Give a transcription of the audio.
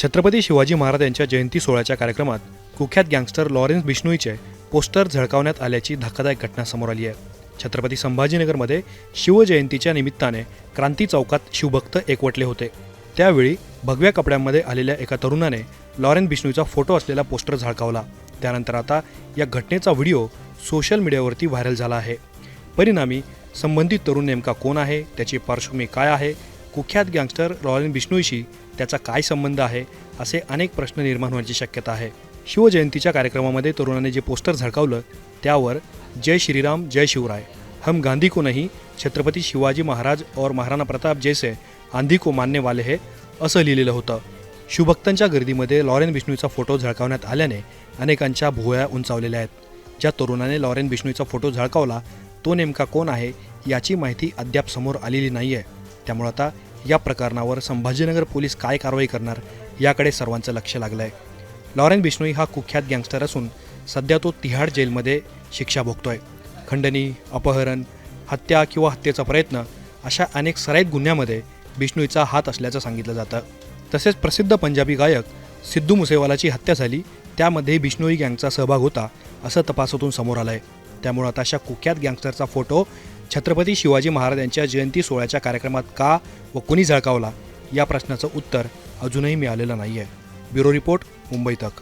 छत्रपती शिवाजी महाराज यांच्या जयंती सोहळ्याच्या कार्यक्रमात कुख्यात गँगस्टर लॉरेन्स बिश्नोईचे पोस्टर झळकावण्यात आल्याची धक्कादायक घटना समोर आली आहे। छत्रपती संभाजीनगरमध्ये शिवजयंतीच्या निमित्ताने क्रांती चौकात शिवभक्त एकवटले होते। त्यावेळी भगव्या कपड्यांमध्ये आलेल्या एका तरुणाने लॉरेन्स बिश्नोईचा फोटो असलेला पोस्टर झळकावला। त्यानंतर आता या घटनेचा व्हिडिओ सोशल मीडियावरती व्हायरल झाला आहे। परिणामी संबंधित तरुण नेमका कोण आहे, त्याची पार्श्वभूमी काय आहे, कुख्यात गँगस्टर लॉरेन्स बिश्नोईशी त्याचा काय संबंध आहे, असे अनेक प्रश्न निर्माण होण्याची शक्यता आहे। शिवजयंतीच्या कार्यक्रमामध्ये तरुणाने जे पोस्टर झळकावलं त्यावर जय श्रीराम जय शिवराय, हम गांधी को नहीं छत्रपती शिवाजी महाराज और महाराणा प्रताप जैसे आंधी को मानने वाले है असं लिहिलेलं होतं। शिवभक्तांच्या गर्दीमध्ये लॉरेन्स बिश्नोईचा फोटो झळकावण्यात आल्याने अनेकांच्या भुवया उंचावलेल्या आहेत। ज्या तरुणाने लॉरेन्स बिश्नोईचा फोटो झळकावला तो नेमका कोण आहे याची माहिती अद्याप समोर आलेली नाही आहे। त्यामुळे आता या प्रकरणावर संभाजीनगर पोलीस काय कारवाई करणार याकडे सर्वांचं लक्ष लागलं आहे। लॉरेन्स बिश्नोई हा कुख्यात गँगस्टर असून सध्या तो तिहाड जेलमध्ये शिक्षा भोगतोय। खंडणी, अपहरण, हत्या किंवा हत्येचा प्रयत्न अशा अनेक सराईत गुन्ह्यामध्ये बिश्नोईचा हात असल्याचं सांगितलं जातं। तसेच प्रसिद्ध पंजाबी गायक सिद्धू मुसेवालाची हत्या झाली त्यामध्ये बिश्नोई गँगचा सहभाग होता असं तपासातून समोर आलं आहे। त्यामुळे आता अशा कुख्यात गँगस्टरचा फोटो छत्रपती शिवाजी महाराज यांच्या जयंती सोहळ्याच्या कार्यक्रमात का व कोणी झळकावला या प्रश्नाचं उत्तर अजूनही मिळालेलं नाही आहे। ब्युरो रिपोर्ट, मुंबई तक।